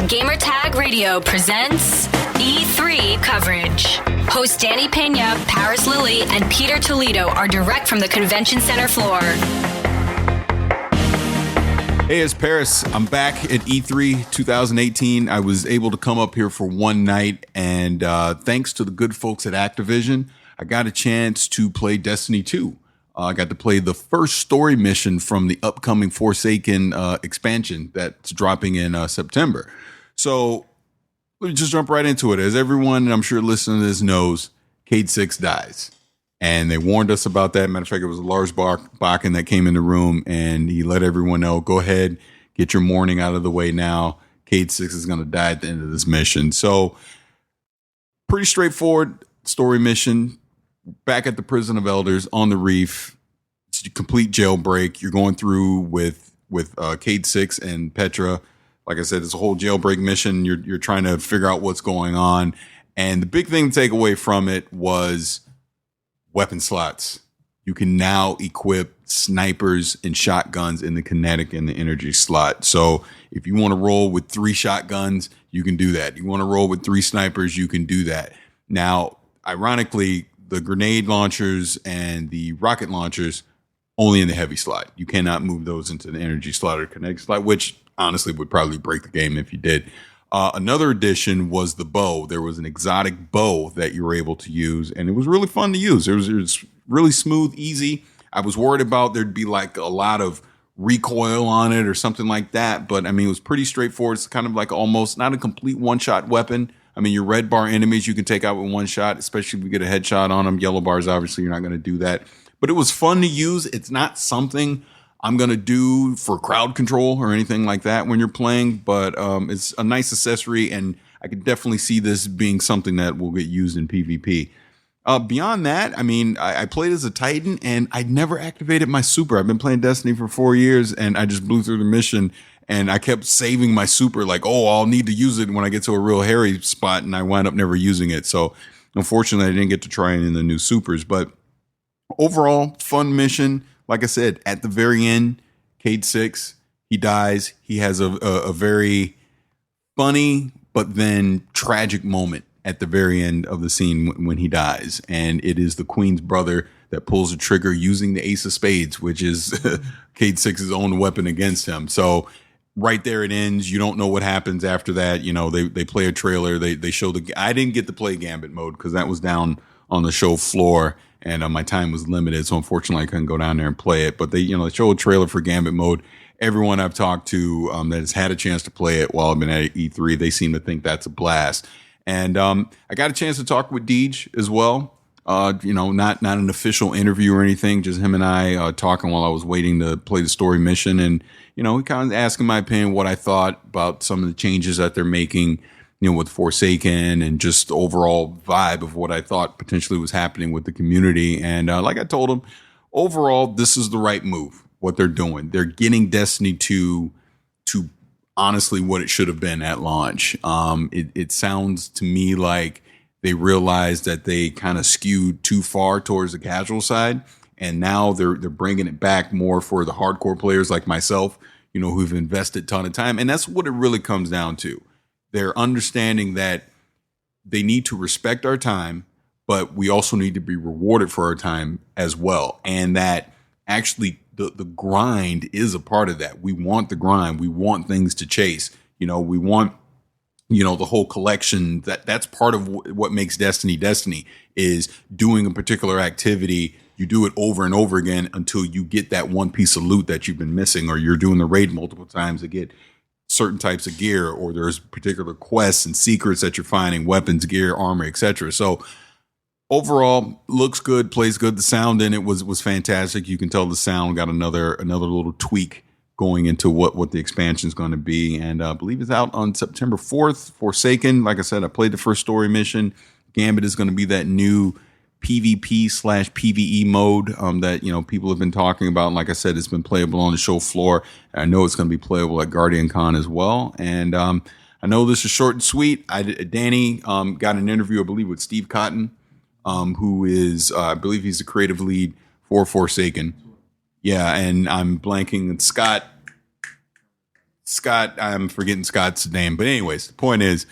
Gamertag Radio presents E3 coverage. Hosts Danny Pena, Paris Lilly, and Peter Toledo are direct from the convention center floor. Hey, it's Paris. I'm back at E3 2018. I was able to come up here for one night, and thanks to the good folks at Activision, I got a chance to play Destiny 2. I got to play the first story mission from the upcoming Forsaken expansion that's dropping in September. So let me just jump right into it. As everyone, and I'm sure listening to this knows, Cayde 6 dies. And they warned us about that. Matter of fact, it was Lars Bakken that came in the room and he let everyone know, go ahead, get your mourning out of the way now. Cayde 6 is going to die at the end of this mission. So pretty straightforward story mission. Back at the Prison of Elders on the Reef. It's a complete jailbreak. You're going through with Cayde 6 and Petra. Like I said, it's a whole jailbreak mission. You're trying to figure out what's going on. And the big thing to take away from it was weapon slots. You can now equip snipers and shotguns in the kinetic and the energy slot. So if you want to roll with 3 shotguns, you can do that. You want to roll with 3 snipers, you can do that. Now, ironically, the grenade launchers and the rocket launchers only in the heavy slot. You cannot move those into the energy slot or kinetic slot, which honestly would probably break the game if you did. Another addition was the bow. There was an exotic bow that you were able to use, and it was really fun to use. It was really smooth, easy. I was worried about there'd be like a lot of recoil on it or something like that, but I mean, it was pretty straightforward. It's kind of like almost not a complete one-shot weapon. I mean, your red bar enemies you can take out with one shot, especially if you get a headshot on them. Yellow bars, obviously, you're not going to do that. But it was fun to use. It's not something I'm going to do for crowd control or anything like that when you're playing, but it's a nice accessory, and I could definitely see this being something that will get used in PvP. Beyond that, I mean, I played as a Titan, and I never activated my super. I've been playing Destiny for 4 years, and I just blew through the mission. And I kept saving my super like, oh, I'll need to use it when I get to a real hairy spot. And I wound up never using it. So unfortunately, I didn't get to try any of the new supers. But overall, fun mission. Like I said, at the very end, Cayde 6, he dies. He has a very funny but then tragic moment at the very end of the scene when he dies. And it is the Queen's brother that pulls the trigger using the Ace of Spades, which is Cayde 6's own weapon against him. So right there it ends. You don't know what happens after that. You know, they play a trailer. They show I didn't get to play Gambit mode because that was down on the show floor and my time was limited. So unfortunately I couldn't go down there and play it, but they show a trailer for Gambit mode. Everyone I've talked to that has had a chance to play it while I've been at E3, they seem to think that's a blast. And I got a chance to talk with Deej as well. Not an official interview or anything, just him and I talking while I was waiting to play the story mission. And, he kind of asking my opinion, what I thought about some of the changes that they're making, with Forsaken and just the overall vibe of what I thought potentially was happening with the community. And like I told him, overall, this is the right move, what they're doing. They're getting Destiny 2 to honestly what it should have been at launch. It sounds to me like they realized that they kind of skewed too far towards the casual side. And now they're bringing it back more for the hardcore players like myself, who've invested a ton of time. And that's what it really comes down to. They're understanding that they need to respect our time, but we also need to be rewarded for our time as well. And that actually the grind is a part of that. We want the grind. We want things to chase. We want the whole collection. That's part of what makes Destiny is doing a particular activity. You do it over and over again until you get that one piece of loot that you've been missing, or you're doing the raid multiple times to get certain types of gear, or there's particular quests and secrets that you're finding, weapons, gear, armor, etc. So overall, looks good, plays good. The sound in it was fantastic. You can tell the sound got another little tweak going into what the expansion is going to be. And I believe it's out on September 4th. Forsaken, like I said, I played the first story mission. Gambit is going to be that new PvP/PvE mode that people have been talking about. And like I said, it's been playable on the show floor. I know it's going to be playable at Guardian Con as well. And I know this is short and sweet. Danny got an interview, I believe, with Steve Cotton, who is I believe he's the creative lead for Forsaken. Yeah, and I'm blanking. Scott Scott, I'm forgetting Scott's name, but anyways, the point is,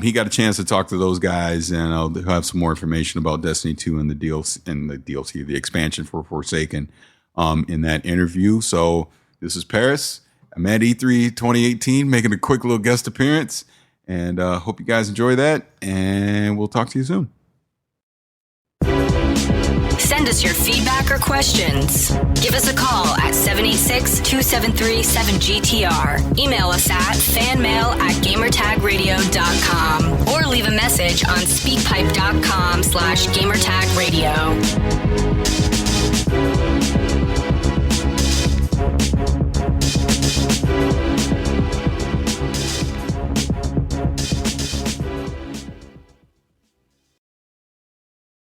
he got a chance to talk to those guys, and I'll have some more information about Destiny 2 and the DLC, the expansion for Forsaken, in that interview. So this is Paris. I'm at E3 2018, making a quick little guest appearance, and hope you guys enjoy that, and we'll talk to you soon. Send us your feedback or questions. Give us a call at 786-273-7GTR. Email us at fanmail@gamertagradio.com or leave a message on speakpipe.com/gamertagradio.